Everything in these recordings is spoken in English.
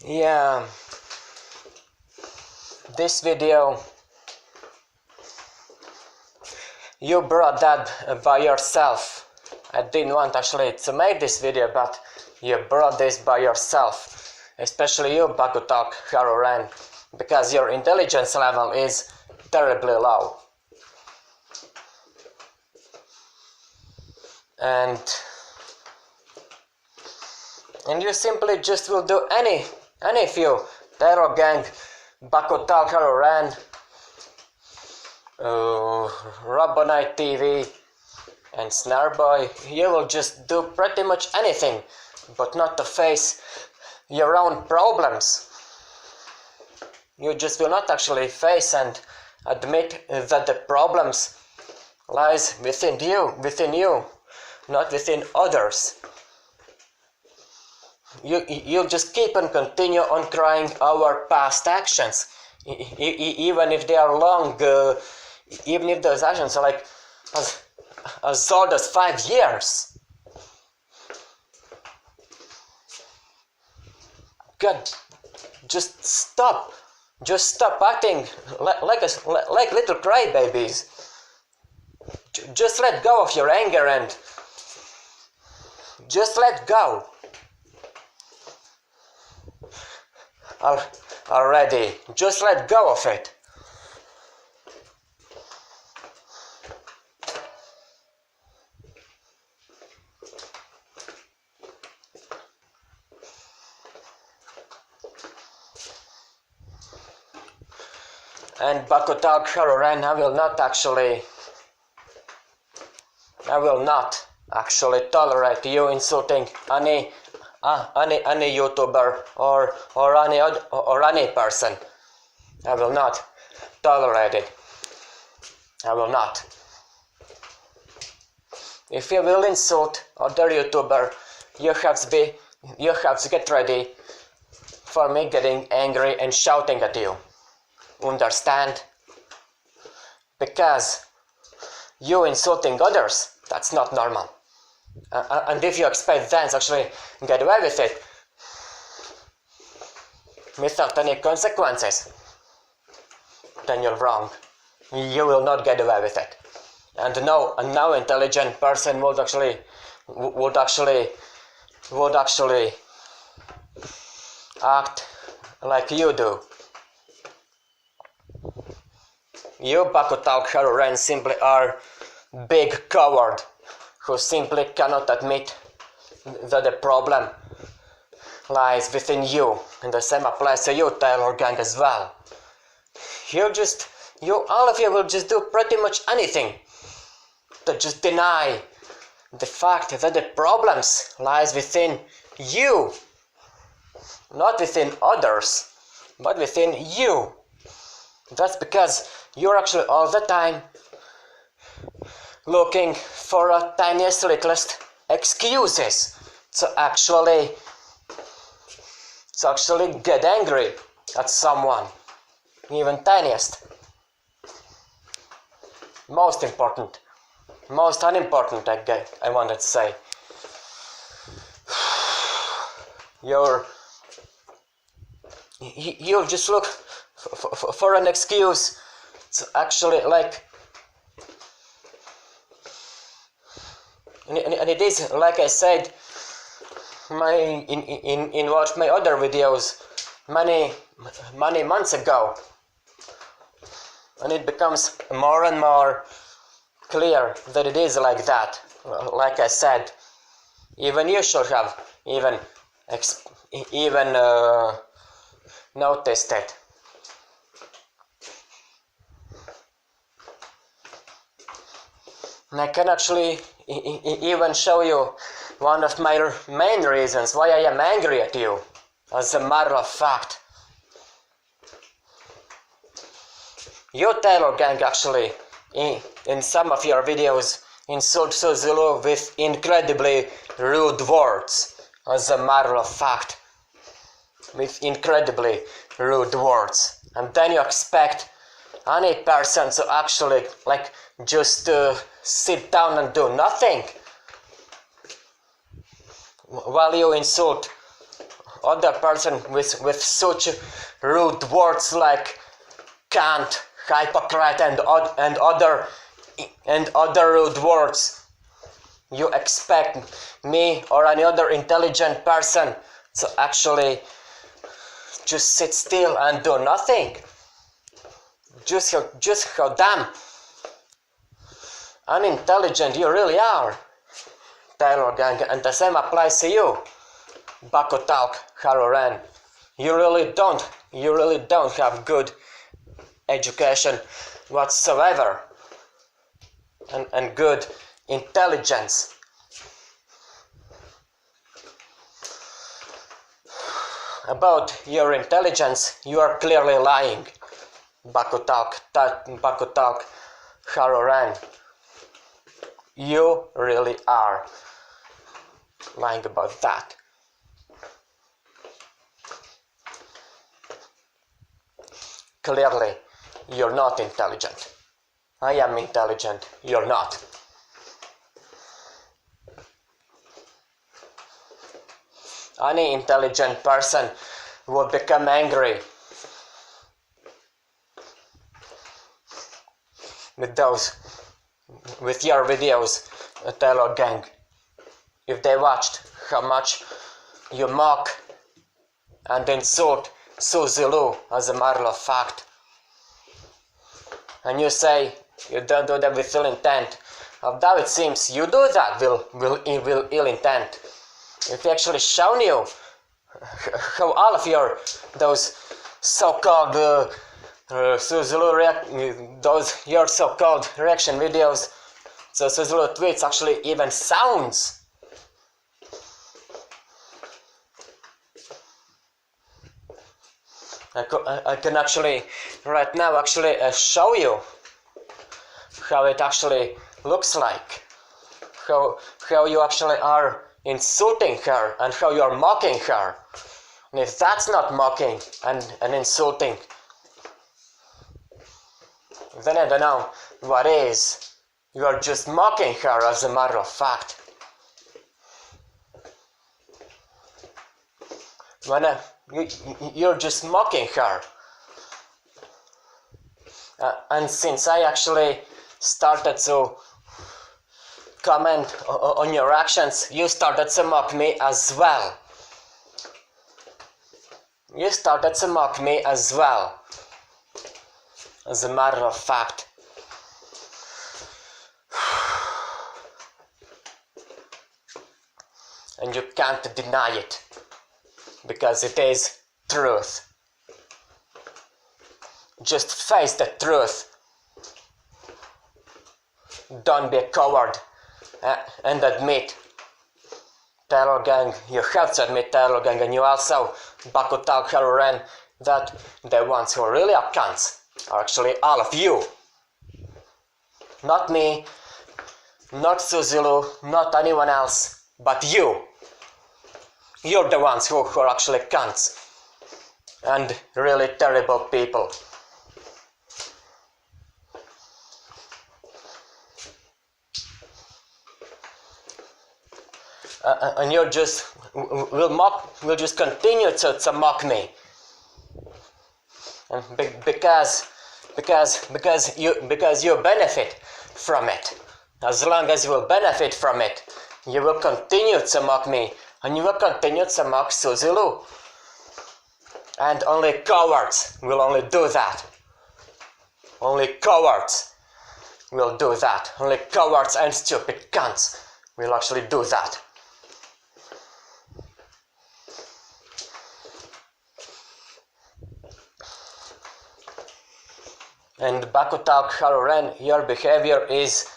Yeah, this video, you brought that by yourself. I didn't want actually to make this video, but you brought this by yourself. Especially you, Bakutalk Haruren, because your intelligence level is terribly low. And you simply just will do any few Terror Gang, Bakutalk Haruren, Robonite TV and Snareboy. You will just do pretty much anything, but not to face your own problems. You just will not actually face and admit that the problems lies within you, not within others. You just keep and continue on crying our past actions, even if they are long, even if those actions are like as old as 5 years. God, just stop acting like little crybabies. Just let go of your anger and just let go. Already, just let go of it. And Bakutalk Haruren, I will not actually tolerate you insulting any YouTuber or any person. I will not tolerate it. I will not. If you will insult other YouTuber, you have to get ready for me getting angry and shouting at you. Understand? Because you insulting others, that's not normal. And if you expect them to actually get away with it without any consequences, then you're wrong. You will not get away with it. And no intelligent person would actually act like you do. You, Bakutalk Haruren, simply are big coward who simply cannot admit that the problem lies within you, and the same applies to you, Terror Gang, as well. All of you will just do pretty much anything to just deny the fact that the problems lies within you, not within others, but within you. That's because you're actually all the time looking for a tiniest, littlest excuses to actually get angry at someone, even tiniest. Most important, most unimportant, I wanted to say. You just look for an excuse to actually and it is like I said in one of my other videos many months ago, and it becomes more and more clear that it is like that. Like I said, even you should have noticed it. And I can actually even show you one of my main reasons why I am angry at you. As a matter of fact, you, Terror Gang, actually in some of your videos insult Suzuki with incredibly rude words. As a matter of fact, with incredibly rude words. And then you expect any person to actually just sit down and do nothing while you insult other person with such rude words like cunt, hypocrite, and other rude words, you expect me or any other intelligent person to actually just sit still and do nothing? Just how damn unintelligent you really are, Taylor Gang, and the same applies to you, Bakotalk Haroran. You really don't have good education whatsoever, and good intelligence. About your intelligence, you are clearly lying, Bakotalk Haroran. You really are lying about that. Clearly, you're not intelligent. I am intelligent, you're not. Any intelligent person would become angry with your videos, Taylor Gang, if they watched how much you mock and insult Suzy as a matter of fact, and you say you don't do that with ill intent. Although it seems you do that with ill intent. If actually shown you how all of those so-called your so-called reaction videos, so Suzy tweets actually even sounds. I can actually right now actually show you how it actually looks like, how you actually are insulting her and how you are mocking her. And if that's not mocking and insulting, then I don't know what is. You are just mocking her, as a matter of fact. You're just mocking her. And since I actually started to comment on your actions, you started to mock me as well. You started to mock me as well, as a matter of fact. And you can't deny it, because it is truth. Just face the truth. Don't be a coward and admit, Taylor Gang, you have to admit, Taylor Gang, and you also, Bakotalk Haroran, that the ones who really are cunts are actually all of you. Not me, not Suzy, not anyone else, but you. You're the ones who are actually cunts and really terrible people. And you're just will just continue to mock me, and because you benefit from it. As long as you will benefit from it, you will continue to mock me, and you will continue to mock Suzy. And only cowards will only do that. Only cowards will do that. Only cowards and stupid cunts will actually do that. And Bakotalk Haroran, your behavior is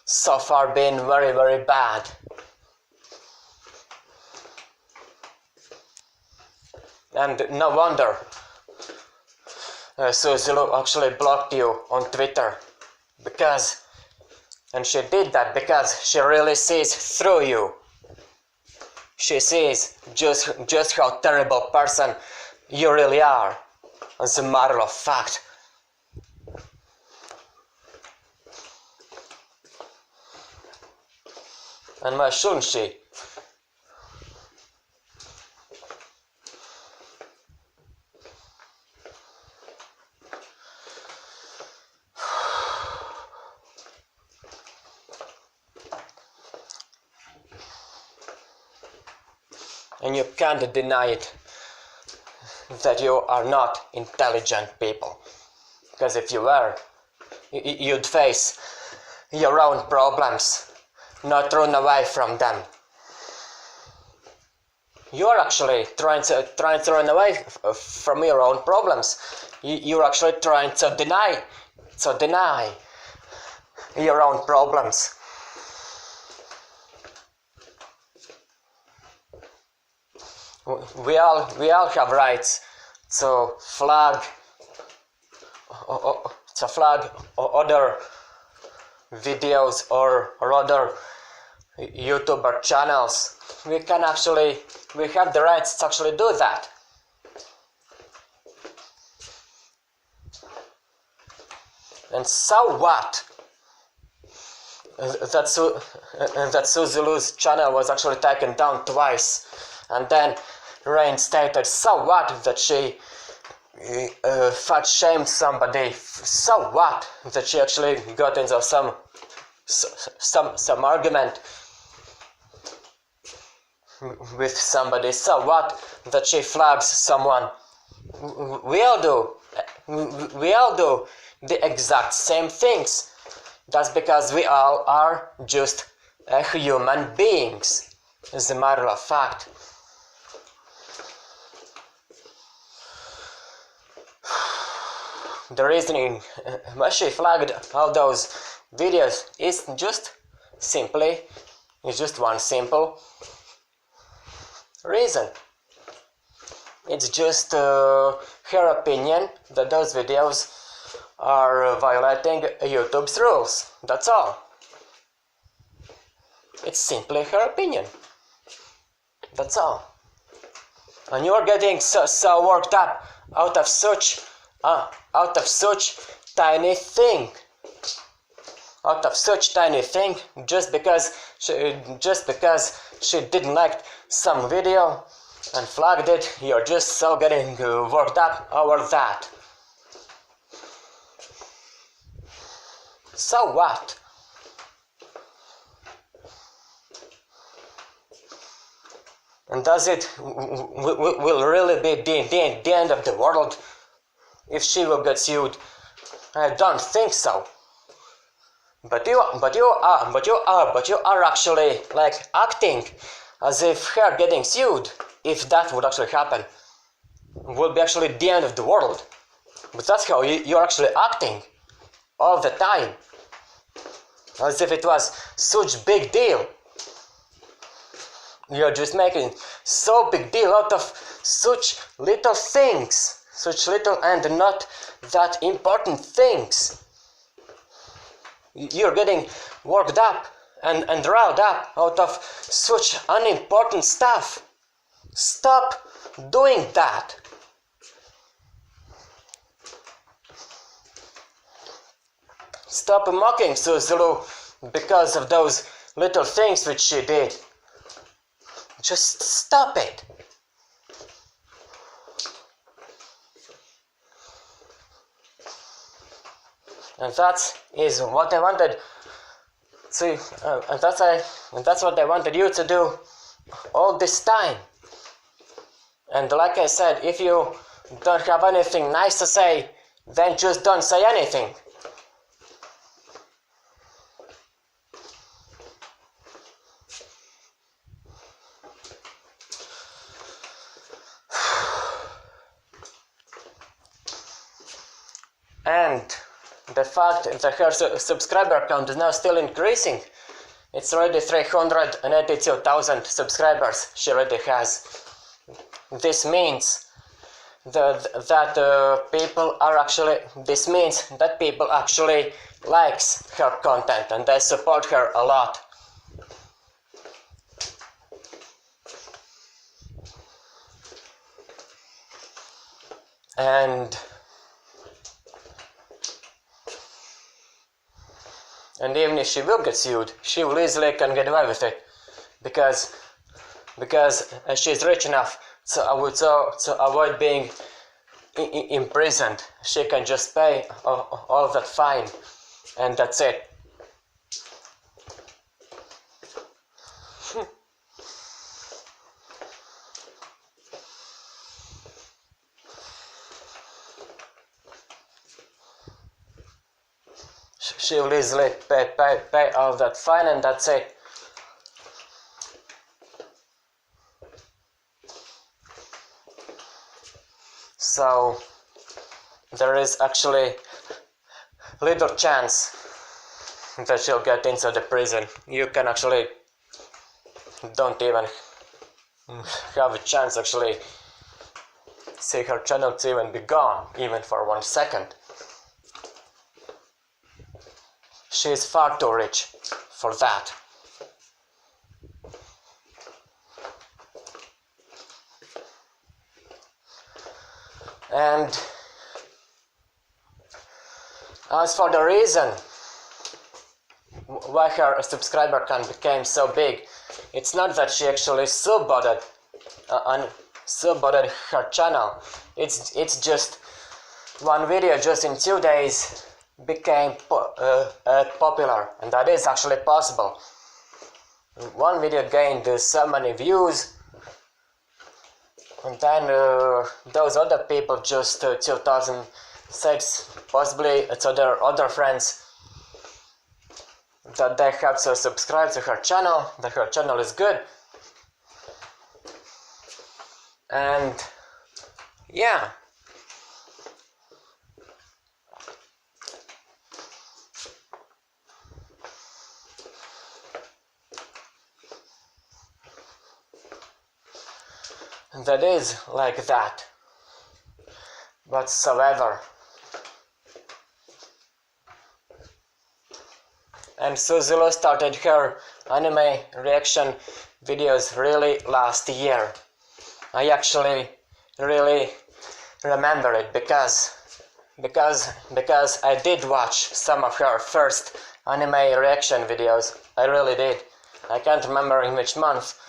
so far been very, very bad. And no wonder Suzy actually blocked you on Twitter, and she did that because she really sees through you. She sees just how terrible person you really are, as a matter of fact. And why shouldn't she? and you can't deny it that you are not intelligent people. Because if you were, you'd face your own problems, not run away from them. You're actually trying to run away from your own problems. You're actually trying to deny your own problems. We all have rights to flag other videos or other YouTuber channels. We have the rights to actually do that. And so what? That Suzulu's channel was actually taken down twice and then reinstated. So what that she fat shamed somebody? So what that she actually got into some argument with somebody? So what that she flags someone? We all do the exact same things. That's because we all are just human beings, as a matter of fact. The reasoning why she flagged all those videos is just one simple reason. It's just her opinion that those videos are violating YouTube's rules. That's all. It's simply her opinion. That's all. And you're getting so worked up out of such tiny thing. Out of such tiny thing, just because she didn't like some video and flagged it, you're just so getting worked up over that. So what? And does it will really be the end of the world if she will get sued? I don't think so. But you are actually like acting as if her getting sued, if that would actually happen, would be actually the end of the world. But that's how you're actually acting all the time, as if it was such big deal. You're just making so big deal out of such little things, such little and not that important things. You're getting worked up and riled up out of such unimportant stuff. Stop doing that. Stop mocking Suzulu because of those little things which she did. Just stop it. And that is what I wanted to, and that's what I wanted you to do all this time. And like I said, if you don't have anything nice to say, then just don't say anything. And the fact that her subscriber count is now still increasing. It's already 382,000 subscribers she already has. This means that people actually likes her content and they support her a lot. And even if she will get sued, she will easily can get away with it, because she's rich enough to avoid being imprisoned. She can just pay all of that fine, and that's it. she will easily pay all that fine, and that's it. So there is actually little chance that she'll get into the prison. You can actually don't even have a chance actually see her channel to even be gone, even for 1 second. She is far too rich for that. And as for the reason why her subscriber count became so big, it's not that she actually subbotted her channel. It's just one video just in 2 days became popular, and that is actually possible. One video gained so many views, and then those other people just 2,000 said possibly to their other friends that they have to subscribe to her channel, that her channel is good. And yeah, that is like that. Whatsoever. And Suzulo started her anime reaction videos really last year. I actually really remember it because I did watch some of her first anime reaction videos. I really did. I can't remember in which month,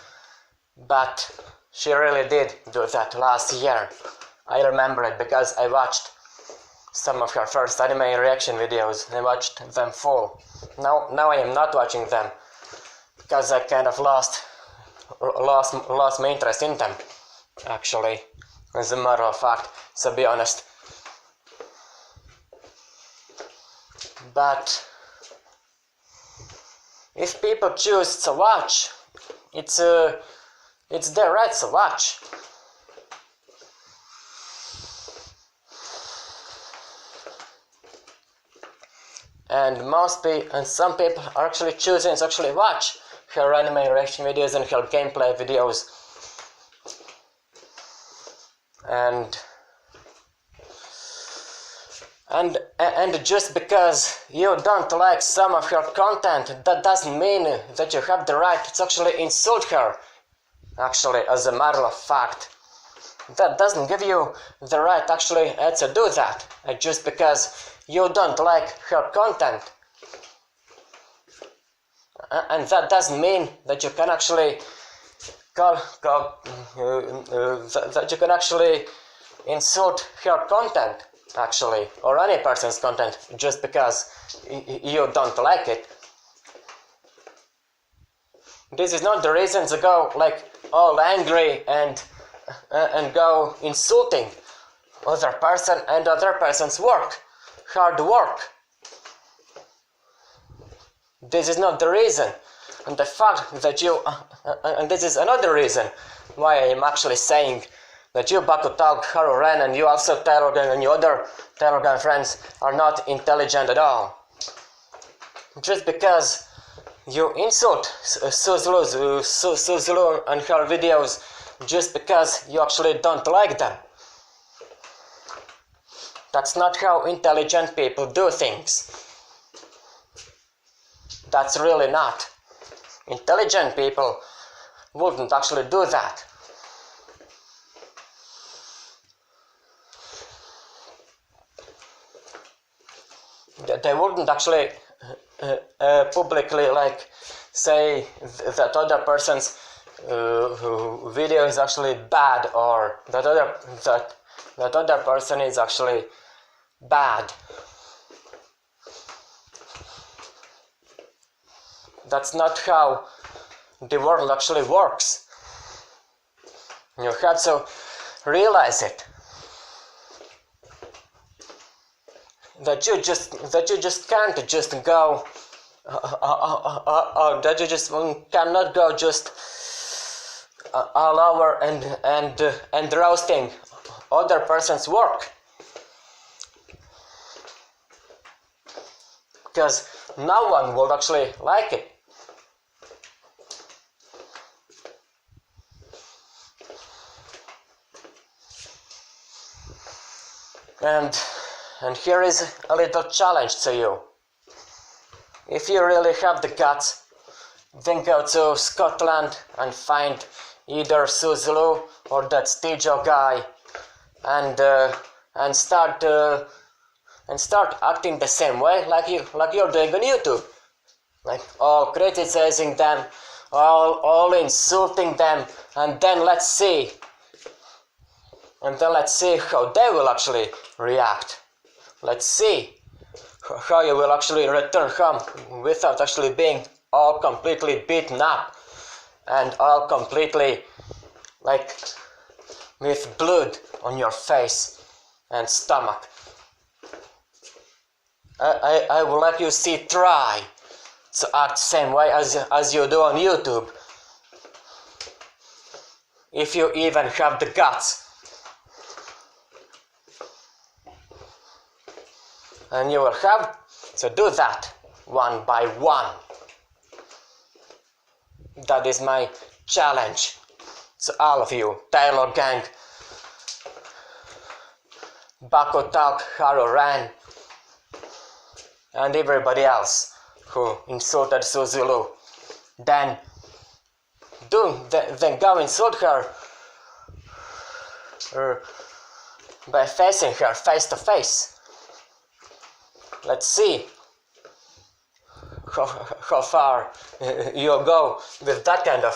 but she really did do that last year. I remember it because I watched some of her first anime reaction videos. I watched them full. Now I am not watching them because I kind of lost my interest in them, actually, as a matter of fact, to be honest. But if people choose to watch, it's their right to watch. And some people are actually choosing to actually watch her anime reaction videos and her gameplay videos. And just because you don't like some of her content, that doesn't mean that you have the right to actually insult her. Actually, as a matter of fact, that doesn't give you the right actually to do that. Just because you don't like her content, and that doesn't mean that you can actually that you can actually insult her content, actually, or any person's content, just because you don't like it. This is not the reason to go like all angry and go insulting other person and other person's work, hard work. This is not the reason, and the fact that you and this is another reason why I am actually saying that you Bakutag, Haruren, and you also Taylorgan and your other Taylorgan friends are not intelligent at all. Just because you insult Suzulo and her videos just because you actually don't like them. That's not how intelligent people do things. That's really not. Intelligent people wouldn't actually do that. They wouldn't actually publicly like say that other person's video is actually bad, or that other person is actually bad. That's not how the world actually works. You have to realize it. that you just can't just go that you just cannot go just all over and roasting other person's work, because no one will actually like it. And here is a little challenge to you. If you really have the guts, then go to Scotland and find either Suzalu or that Stijo guy, and start acting the same way like you're doing on YouTube, like all criticizing them, all insulting them, and then let's see how they will actually react. Let's see how you will actually return home without actually being all completely beaten up and all completely like with blood on your face and stomach. I would like you to try to act the same way as you do on YouTube, if you even have the guts. And you will have to do that one by one. That is my challenge to all of you, Taylor Gang, Baku Talk, Haru Ran, and everybody else who insulted Suzalu. Then go insult her by facing her face to face. Let's see how far you'll go with that kind of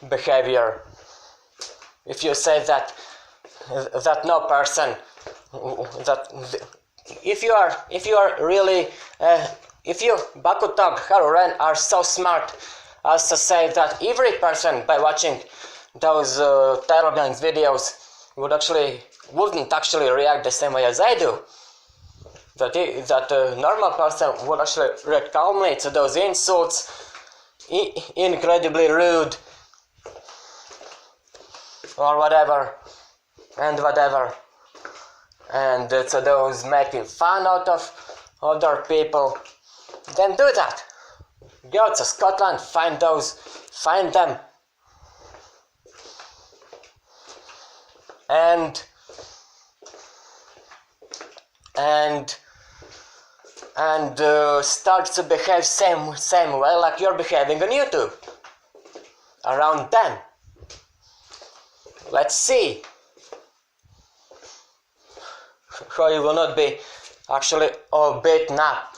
behavior. If you say that no person, if you are really, if you Bakutag Haruren are so smart as to say that every person by watching those Terror Gangs videos wouldn't actually react the same way as I do, that a normal person would actually react calmly to those insults, incredibly rude, or whatever, and to those making fun out of other people, then do that. Go to Scotland, find them, and start to behave same way like you're behaving on YouTube around them. Let's see how you will not be actually all beaten up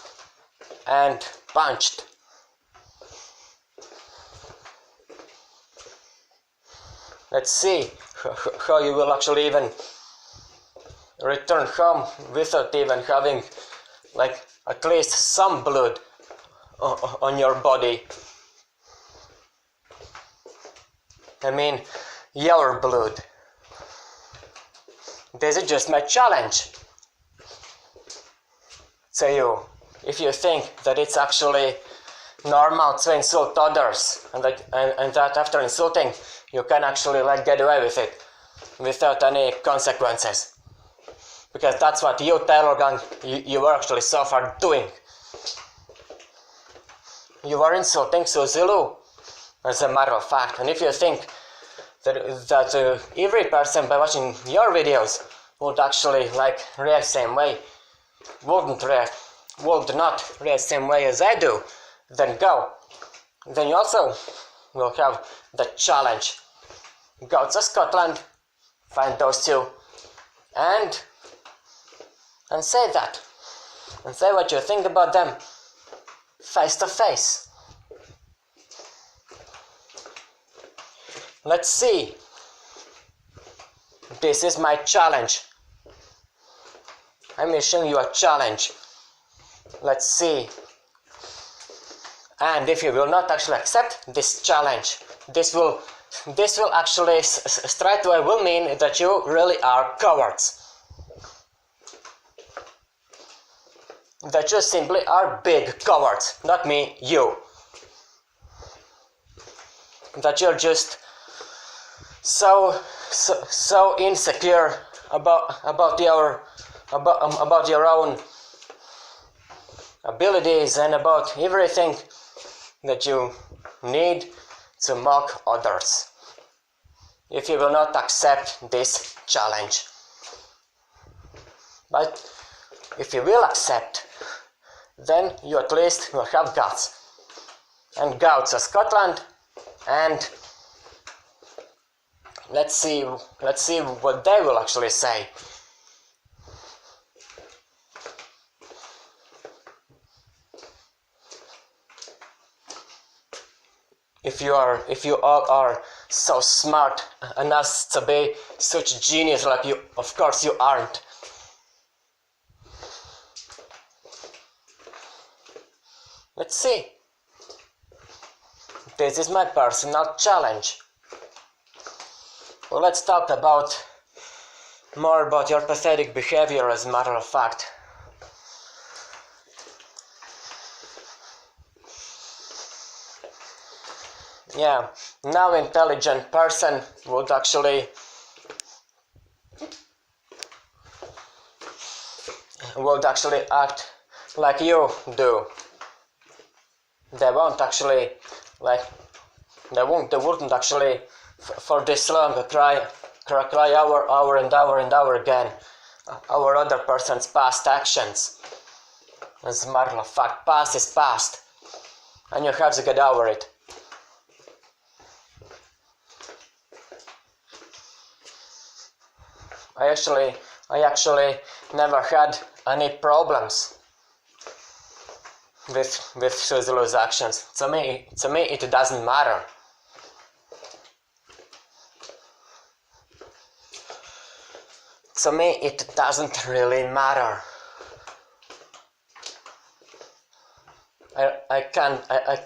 and punched. Let's see how you will actually even return home without even having like at least some blood on your body. I mean, your blood. This is just my challenge to you. If you think that it's actually normal to insult others, and that after insulting you can actually get away with it without any consequences, because that's what you, Taylor Gang, you are actually so far doing. You are insulting Suzalu, as a matter of fact. And if you think that every person by watching your videos would actually react same way, would not react same way as I do, then go. Then you also will have the challenge. Go to Scotland, find those two, and say that, and say what you think about them face to face. Let's see. This is my challenge. I'm issuing you a challenge. Let's see. And if you will not actually accept this challenge, this will actually straight away will mean that you really are cowards. that you simply are big cowards. Not me, you. That you're just so insecure about your own abilities and about everything that you need to mock others. If you will not accept this challenge. But if you will accept, then you at least will have guts. And go to Scotland and let's see what they will actually say. If you all are so smart enough to be such genius like you, of course you aren't. Let's see. This is my personal challenge. Well, let's talk more about your pathetic behavior as a matter of fact. Yeah, no intelligent person would actually act like you do. They wouldn't actually for this long cry hour and hour again our other person's past actions. As a matter of fact, past is past, and you have to get over it. I actually never had any problems with Suzuru's actions. To me it doesn't matter. To me it doesn't really matter. I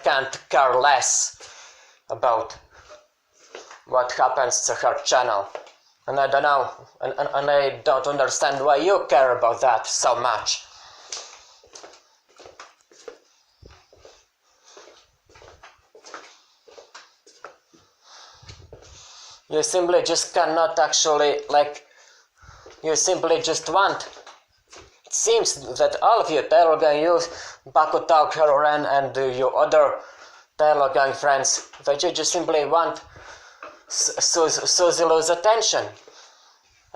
can't care less about what happens to her channel. And I don't know, and I don't understand why you care about that so much. You simply just cannot actually, you simply just want. It seems that all of you Taylor Gang youth, Bakutau, Heroren, and your other Taylor Gang friends, that you just simply want Suzuru's attention.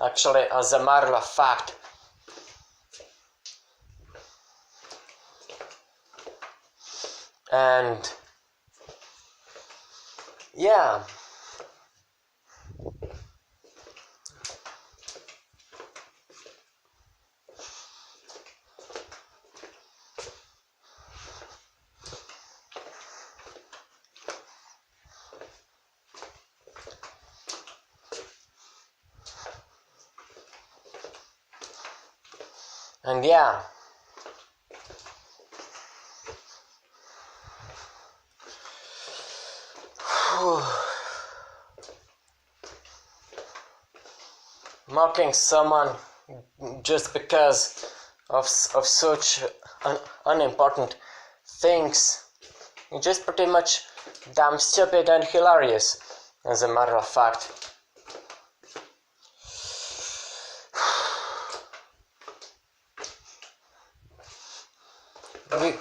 Actually, as a matter of fact. And yeah. And yeah, mocking someone just because of such unimportant things is just pretty much damn stupid and hilarious, as a matter of fact.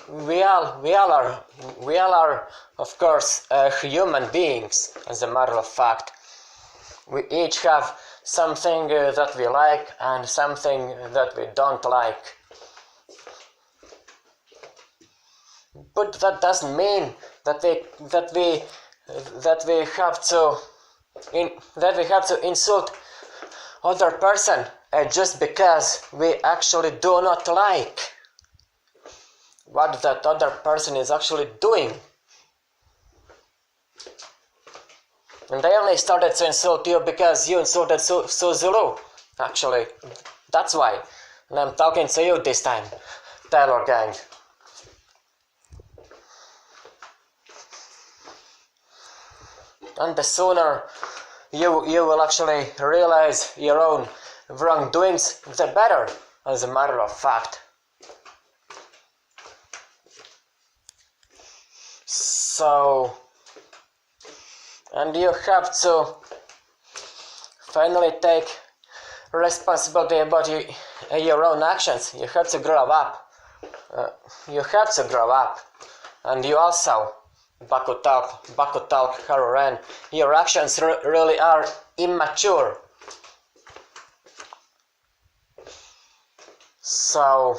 We all are, of course, human beings, as a matter of fact. We each have something that we like and something that we don't like. But that doesn't mean that we have to insult other person just because we actually do not like what that other person is actually doing. And they only started to insult you because you insulted Suzuru. Actually, that's why. And I'm talking to you this time, Taylor Gang. And the sooner you will actually realize your own wrongdoings, the better, as a matter of fact. So, and you have to finally take responsibility about your own actions. You have to grow up. You have to grow up. And you also, Bakutalk, Haruren, your actions really are immature. So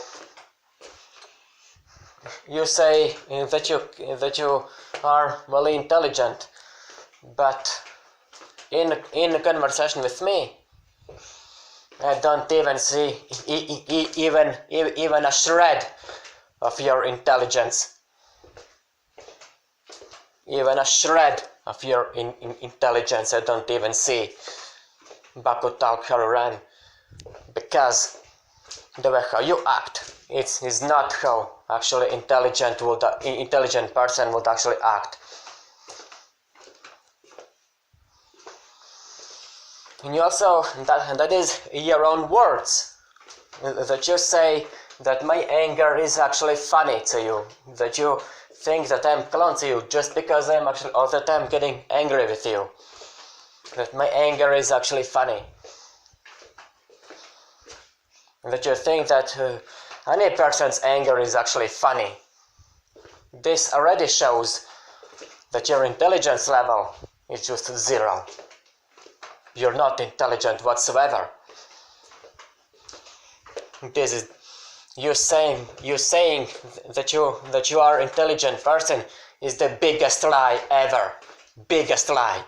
you say that you are really intelligent, but in a conversation with me, I don't even see even a shred of your intelligence. Even a shred of your intelligence I don't even see, Bakutalk Haruren, because the way how you act is not how actually intelligent person would actually act. And you also, that is your own words, that you say that my anger is actually funny to you, that you think that I'm close to you just because I'm actually all the time getting angry with you, that my anger is actually funny, that you think that any person's anger is actually funny. This already shows that your intelligence level is just 0. You're not intelligent whatsoever. This is you saying that you are intelligent person is the biggest lie ever. Biggest lie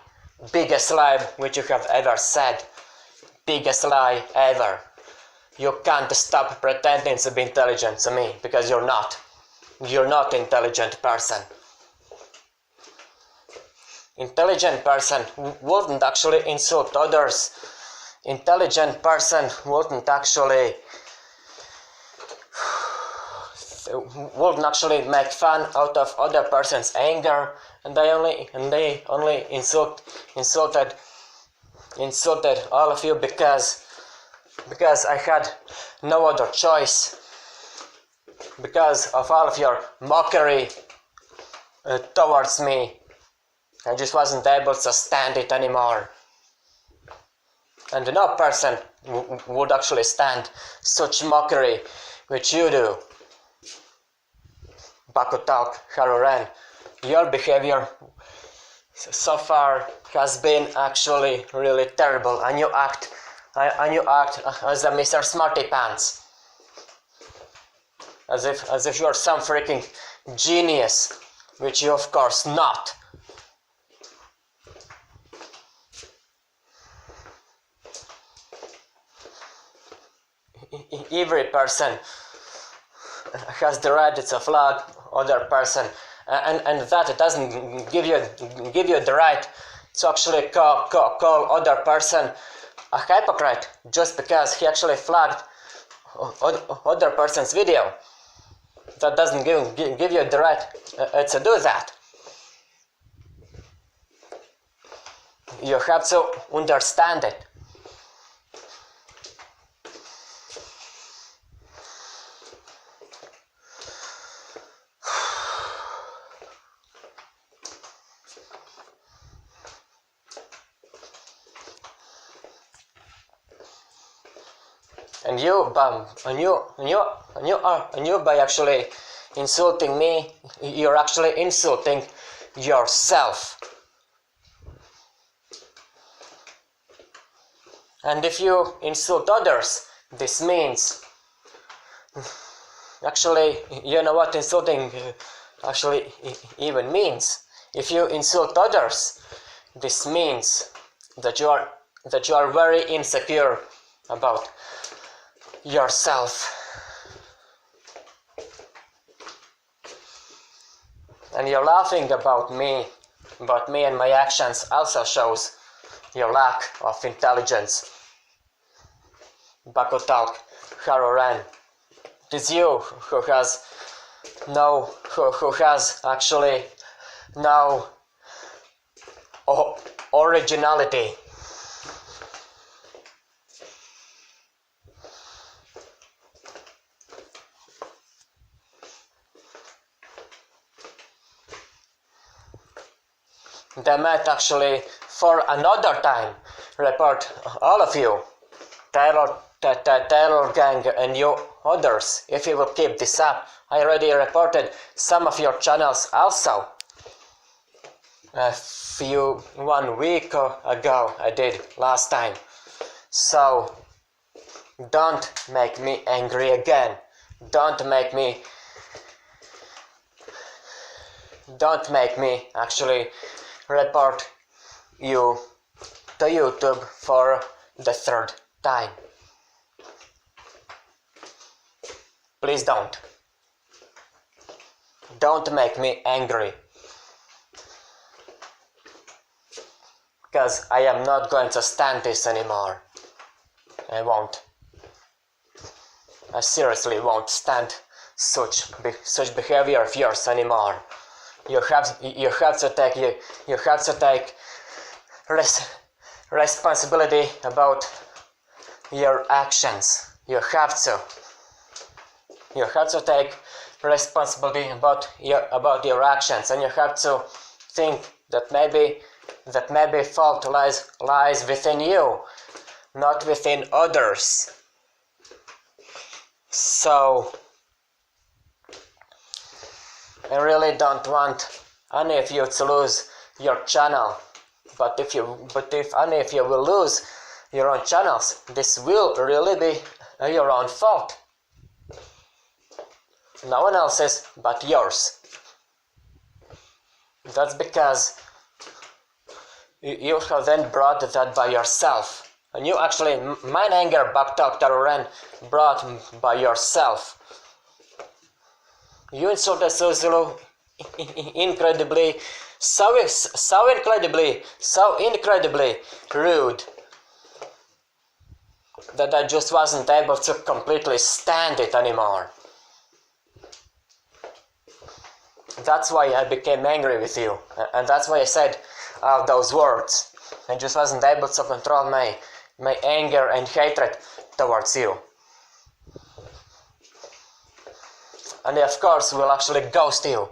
which you have ever said. Biggest lie ever. You can't stop pretending to be intelligent to me, because you're not. You're not intelligent person. Intelligent person wouldn't actually insult others. Intelligent person wouldn't actually make fun out of other person's anger, and they only insulted all of you because I had no other choice, because of all of your mockery towards me. I just wasn't able to stand it anymore. And no person would actually stand such mockery which you do. Bakutalk Haruren, your behavior so far has been actually really terrible, and you act as a Mr. Smarty Pants, as if you are some freaking genius, which you of course not. Every person has the right to flog other person, and that doesn't give you the right to actually call other person a hypocrite just because he actually flagged other person's video. That doesn't give you the right to do that. You have to understand it. And you by actually insulting me, you're actually insulting yourself. And if you insult others, this means actually, you know what insulting actually even means. If you insult others, this means that you are very insecure about yourself, and you're laughing about me and my actions also shows your lack of intelligence. Bakutalk Haruren, it is you who has actually no originality. they might actually for another time report all of you, Taylor gang and you others, if you will keep this up. I already reported some of your channels also. 1 week ago I did last time. So don't make me angry again. Don't make me actually report you to YouTube for the 3rd time. Please don't. Don't make me angry. Because I am not going to stand this anymore. I won't. I seriously won't stand such behavior of yours anymore. You have to take responsibility about your actions. You have to take responsibility about your actions, and you have to think that maybe fault lies within you, not within others. So I really don't want any of you to lose your channel. But if any of you will lose your own channels, this will really be your own fault. No one else's but yours. That's because you have then brought that by yourself. And you actually, mine anger backed up Taroren brought by yourself. You insulted Zulu incredibly, so incredibly rude that I just wasn't able to completely stand it anymore. That's why I became angry with you, and that's why I said those words. I just wasn't able to control my anger and hatred towards you. And I, of course, will actually ghost you.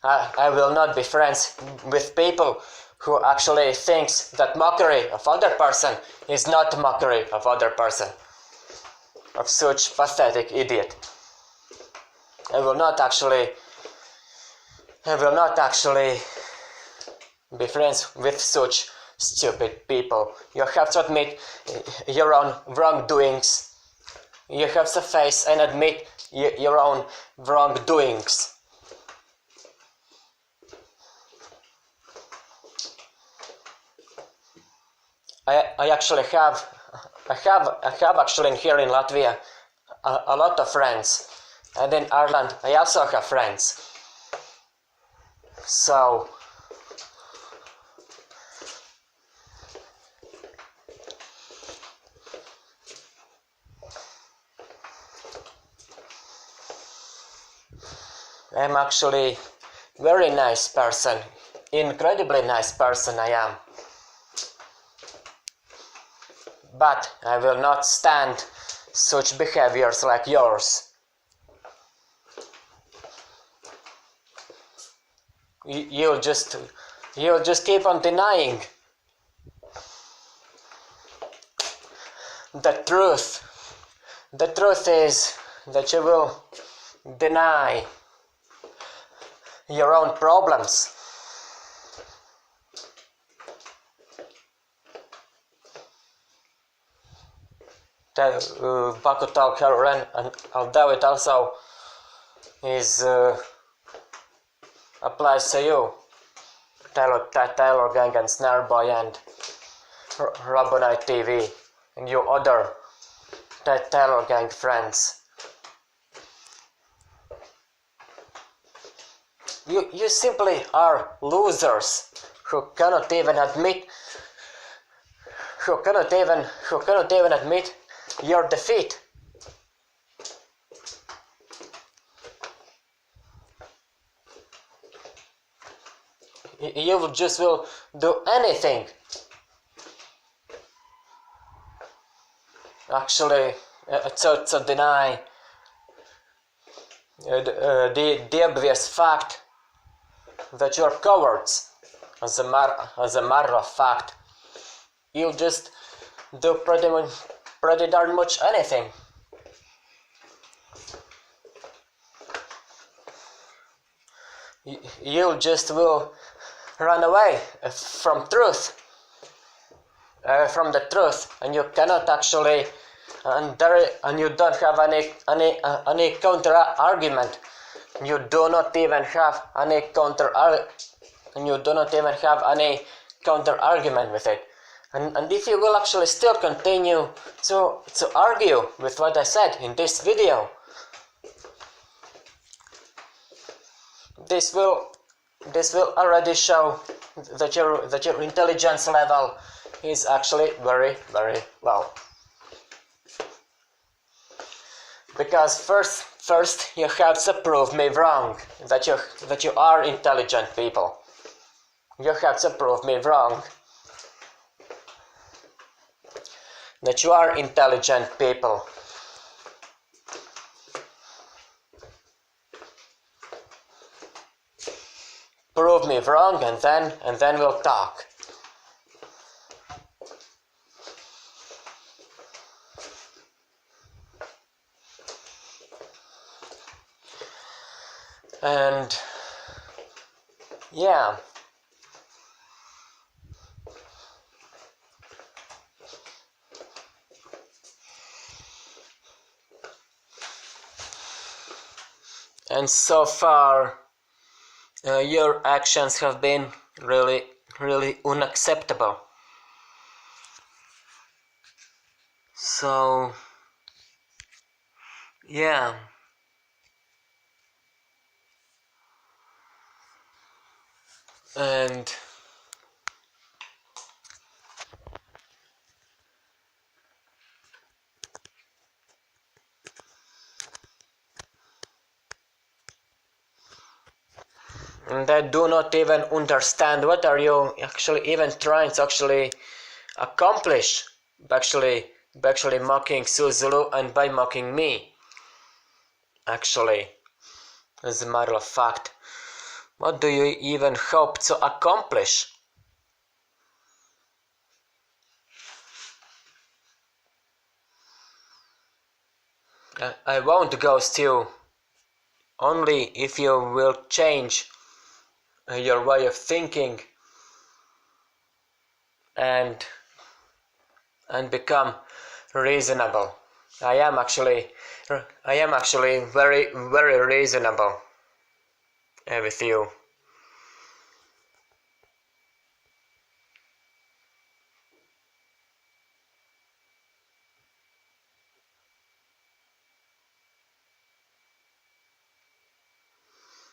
I will not be friends with people who actually thinks that mockery of other person is not mockery of other person. Of such pathetic idiot. I will not actually be friends with such stupid people. You have to admit your own wrongdoings. You have to face and admit your own wrongdoings. I actually have actually here in Latvia a lot of friends, and in Ireland I also have friends. So I'm actually very nice person, incredibly nice person I am. But I will not stand such behaviors like yours. You'll just keep on denying the truth. The truth is that you will deny your own problems. Bakutal Karen and Aldavit also is applies to you, Taylor Gang and Snareboy and Robonite TV and your other Taylor Gang friends. You simply are losers who cannot even admit your defeat. You just will do anything. Actually, to deny the obvious fact that you're cowards. as a matter of fact, you just do pretty darn much anything. You just will run away from the truth, and you cannot actually, and you don't have any counter argument. You do not even have any counter argument with it. And if you will actually still continue to argue with what I said in this video, this will already show that your intelligence level is actually very, very low. Because first you have to prove me wrong that you are intelligent people. You have to prove me wrong that you are intelligent people. Prove me wrong, and then we'll talk. And yeah, and so far your actions have been really, really unacceptable. So yeah, and I do not even understand what are you actually even trying to actually accomplish by actually mocking Suzulu and by mocking me. Actually, as a matter of fact, what do you even hope to accomplish? I won't ghost you, only if you will change your way of thinking and become reasonable. I am actually very, very reasonable with you.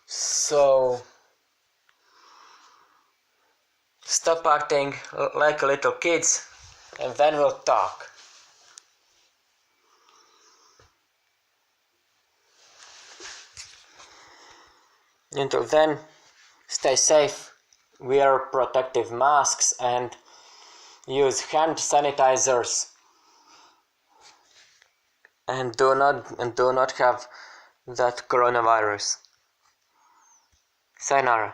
So stop acting like little kids, and then we'll talk. Until then, stay safe, wear protective masks, and use hand sanitizers, and do not have that coronavirus. Sayonara.